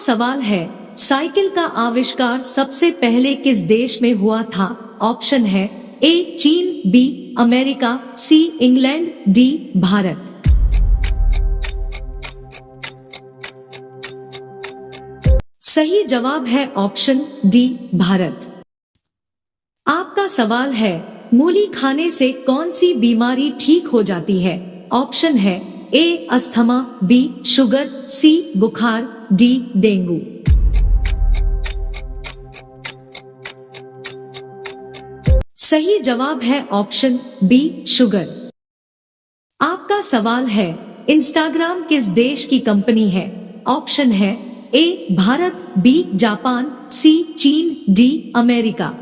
सवाल है, साइकिल का आविष्कार सबसे पहले किस देश में हुआ था? ऑप्शन है ए चीन, B America, C England, D Bharat. सही जवाब है ऑप्शन डी भारत। आपका सवाल है, मूली खाने से कौन सी बीमारी ठीक हो जाती है? ऑप्शन है ए अस्थमा, बी शुगर, सी बुखार, डी डेंगू। सही जवाब है ऑप्शन बी शुगर। आपका सवाल है, इंस्टाग्राम किस देश की कंपनी है? ऑप्शन है ए भारत, बी जापान, सी चीन, डी अमेरिका।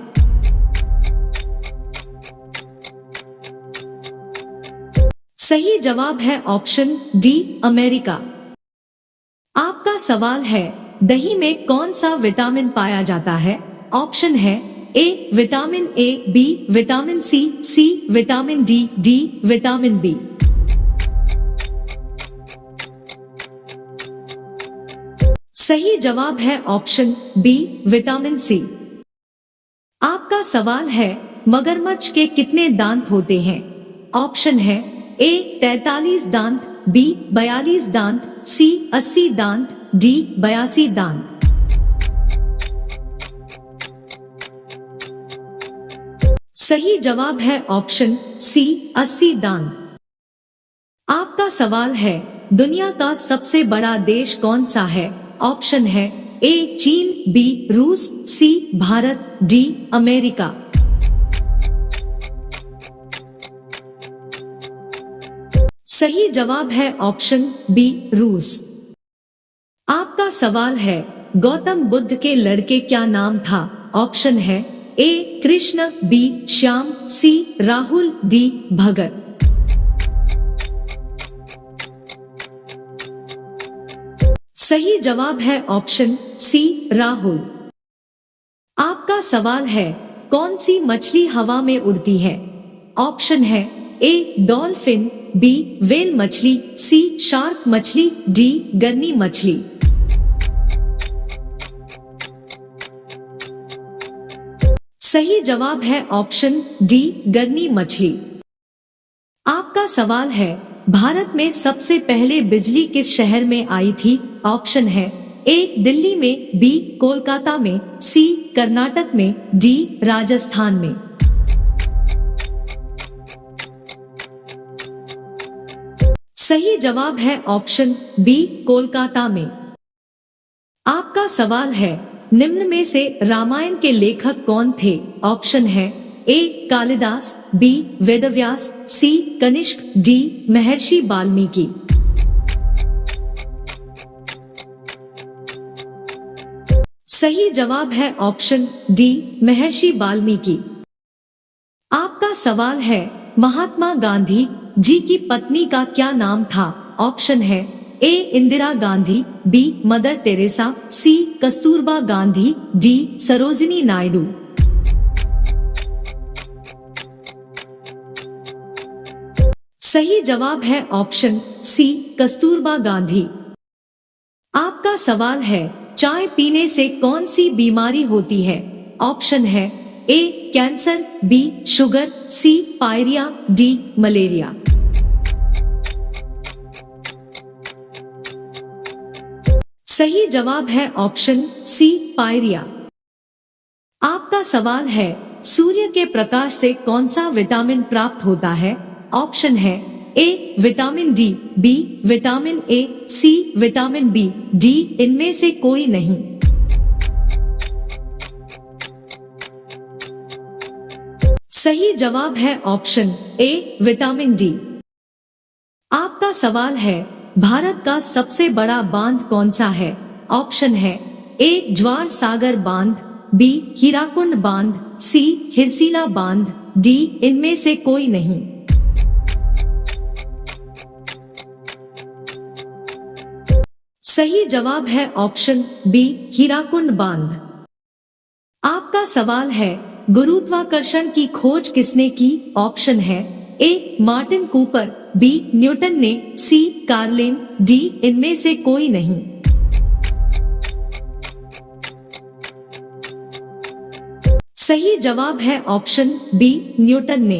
सही जवाब है ऑप्शन डी अमेरिका। आपका सवाल है, दही में कौन सा विटामिन पाया जाता है? ऑप्शन है A vitamin A, B vitamin C vitamin D, D vitamin B. सही जवाब है ऑप्शन बी विटामिन सी। आपका सवाल है, मगरमच्छ के कितने दांत होते हैं? ऑप्शन है ए 43 दांत, बी 42 दांत, सी 80 दांत, डी 82 दांत। सही जवाब है ऑप्शन सी 80 दांत। आपका सवाल है, दुनिया का सबसे बड़ा देश कौन सा है? ऑप्शन है ए चीन, बी रूस, सी भारत, डी अमेरिका। सही जवाब है ऑप्शन बी रूस। आपका सवाल है, गौतम बुद्ध के लड़के क्या नाम था? ऑप्शन है ए कृष्ण, बी श्याम, सी राहुल, डी भगत। सही जवाब है ऑप्शन सी राहुल। आपका सवाल है, कौन सी मछली हवा में उड़ती है? ऑप्शन है ए डॉल्फिन, बी व्हेल मछली, सी शार्क मछली, डी गरनी मछली। सही जवाब है ऑप्शन डी गरनी मछली। आपका सवाल है, भारत में सबसे पहले बिजली किस शहर में आई थी? ऑप्शन है ए दिल्ली में, बी कोलकाता में, सी कर्नाटक में, डी राजस्थान में। सही जवाब है ऑप्शन बी कोलकाता में। आपका सवाल है, निम्न में से रामायण के लेखक कौन थे? ऑप्शन है ए कालिदास, बी वेदव्यास, सी कनिष्क, डी महर्षि वाल्मीकि। सही जवाब है ऑप्शन डी महर्षि वाल्मीकि। आपका सवाल है, महात्मा गांधी जी की पत्नी का क्या नाम था? ऑप्शन है A Indira Gandhi, B Mother Teresa, C Kasturba Gandhi, D Sarojini Naidu. सही जवाब है ऑप्शन सी कस्तूरबा गांधी। आपका सवाल है, चाय पीने से कौन सी बीमारी होती है? ऑप्शन है ए कैंसर, बी शुगर, सी पायरिया, डी मलेरिया। सही जवाब है ऑप्शन सी पायरिया। आपका सवाल है, सूर्य के प्रकाश से कौन सा विटामिन प्राप्त होता है? ऑप्शन है A vitamin D, B vitamin A, C vitamin B, D इनमें से कोई नहीं। सही जवाब है ऑप्शन ए विटामिन डी। आपका सवाल है, भारत का सबसे बड़ा बांध कौन सा है? ऑप्शन है ए ज्वार सागर बांध, बी हीराकुंड बांध, सी हिरसीला बांध, डी इनमें से कोई नहीं। सही जवाब है ऑप्शन बी हीराकुंड बांध। आपका सवाल है, गुरुत्वाकर्षण की खोज किसने की? ऑप्शन है ए मार्टिन कूपर, बी न्यूटन ने, सी कार्लेन, डी इनमें से कोई नहीं। सही जवाब है ऑप्शन बी, न्यूटन ने।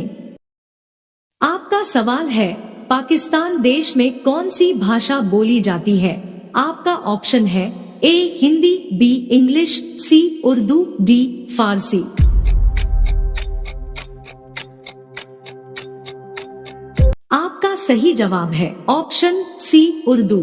आपका सवाल है, पाकिस्तान देश में कौन सी भाषा बोली जाती है? आपका ऑप्शन है ए हिंदी, बी इंग्लिश, सी उर्दू, डी फारसी। आपका सही जवाब है ऑप्शन सी, उर्दू।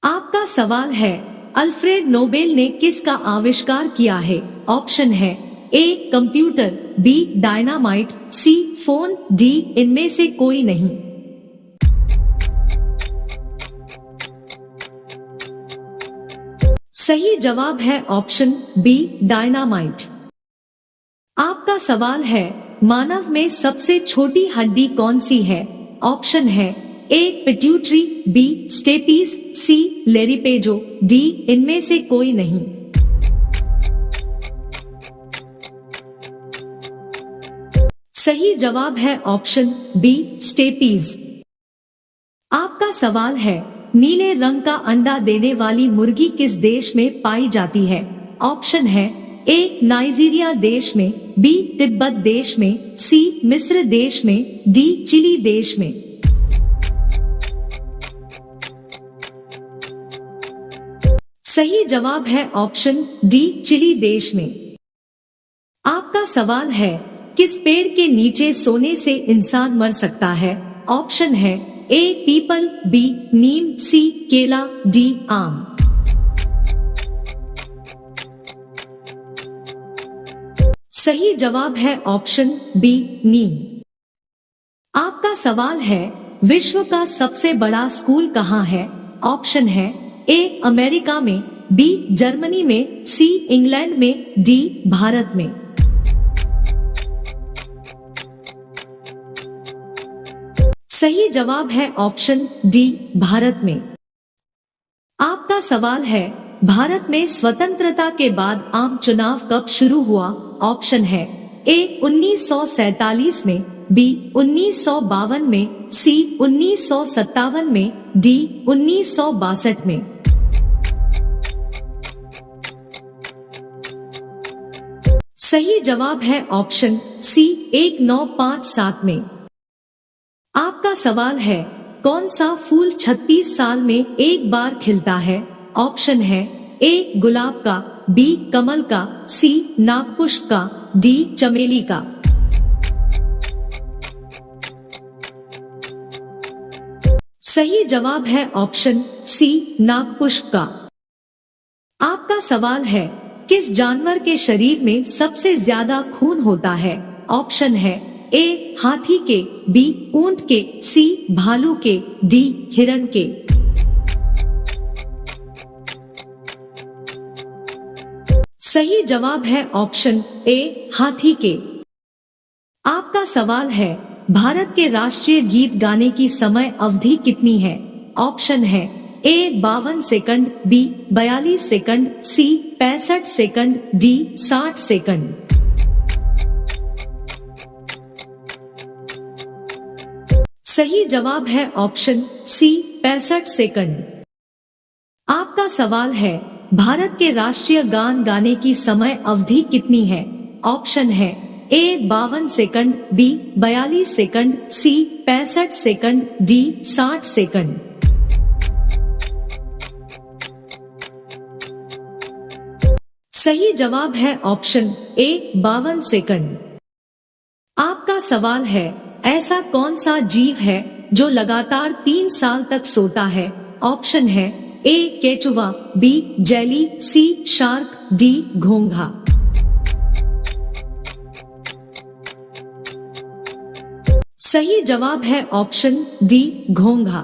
आपका सवाल है, अल्फ्रेड नोबेल ने किसका आविष्कार किया है? ऑप्शन है A computer, B dynamite, C phone, D इनमें से कोई नहीं। सही जवाब है ऑप्शन बी, डायनामाइट। आपका सवाल है, मानव में सबसे छोटी हड्डी कौन सी है? ऑप्शन है A pituitary, B stapes, C लेरिपेजो, डी इनमें से कोई नहीं। सही जवाब है ऑप्शन बी, स्टेपीज। आपका सवाल है, नीले रंग का अंडा देने वाली मुर्गी किस देश में पाई जाती है? ऑप्शन है ए नाइजीरिया देश में, बी तिब्बत देश में, सी मिस्र देश में, डी चिली देश में। सही जवाब है ऑप्शन डी, चिली देश में। आपका सवाल है, किस पेड़ के नीचे सोने से इंसान मर सकता है? ऑप्शन है ए पीपल, बी नीम, सी केला, डी आम। सही जवाब है ऑप्शन बी, नीम। आपका सवाल है, विश्व का सबसे बड़ा स्कूल कहाँ है? ऑप्शन है ए अमेरिका में, बी जर्मनी में, सी इंग्लैंड में, डी भारत में। सही जवाब है ऑप्शन डी, भारत में। आपका सवाल है, भारत में स्वतंत्रता के बाद आम चुनाव कब शुरू हुआ? ऑप्शन है ए 1947 में, बी 1952 में, सी 1957 में, डी 1962 में। सही जवाब है ऑप्शन सी, 1957 में। आपका सवाल है, कौन सा फूल 36 साल में एक बार खिलता है? ऑप्शन है ए गुलाब का, बी कमल का, सी नागपुष्प का, डी चमेली का। सही जवाब है ऑप्शन सी, नागपुष्प का। आपका सवाल है, किस जानवर के शरीर में सबसे ज्यादा खून होता है? ऑप्शन है ए हाथी के, बी ऊंट के, सी भालू के, डी हिरण के। सही जवाब है ऑप्शन ए, हाथी के। आपका सवाल है, भारत के राष्ट्रीय गीत गाने की समय अवधि कितनी है? ऑप्शन है ए 52 सेकंड, बी 42 सेकंड, सी 65 सेकंड, डी 60 सेकंड। सही जवाब है ऑप्शन सी, 65 सेकंड। आपका सवाल है, भारत के राष्ट्रीय गान गाने की समय अवधि कितनी है? ऑप्शन है ए 52 सेकंड, बी 42 सेकंड, सी 65 सेकंड, डी 60 सेकंड। सही जवाब है ऑप्शन ए, 52 सेकंड। आपका सवाल है, ऐसा कौन सा जीव है जो लगातार 3 साल तक सोता है? ऑप्शन है ए केचुआ, बी जेली, सी शार्क, डी घोंघा। सही जवाब है ऑप्शन डी, घोंघा।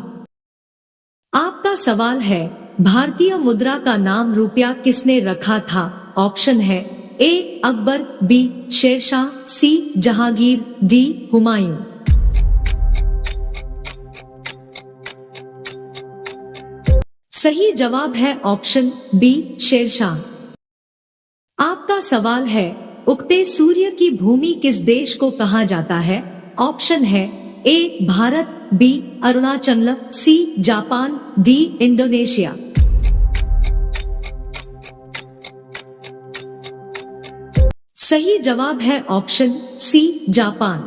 आपका सवाल है, भारतीय मुद्रा का नाम रुपया किसने रखा था? ऑप्शन है ए अकबर, बी शेरशाह, सी जहांगीर, डी हुमायूं। सही जवाब है ऑप्शन बी, शेरशाह। आपका सवाल है, उगते सूर्य की भूमि किस देश को कहा जाता है? ऑप्शन है A Bharat, B Arunachal, C Japan, D Indonesia. सही जवाब है ऑप्शन सी जापान।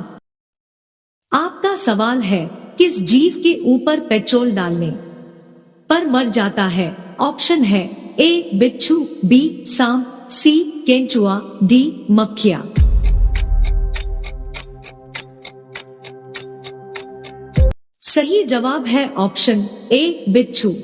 आपका सवाल है, किस जीव के ऊपर पेट्रोल डालने पर मर जाता है? ऑप्शन है ए बिच्छू, बी सांप, सी केंचुआ, डी मक्खियां। सही जवाब है ऑप्शन ए बिच्छू।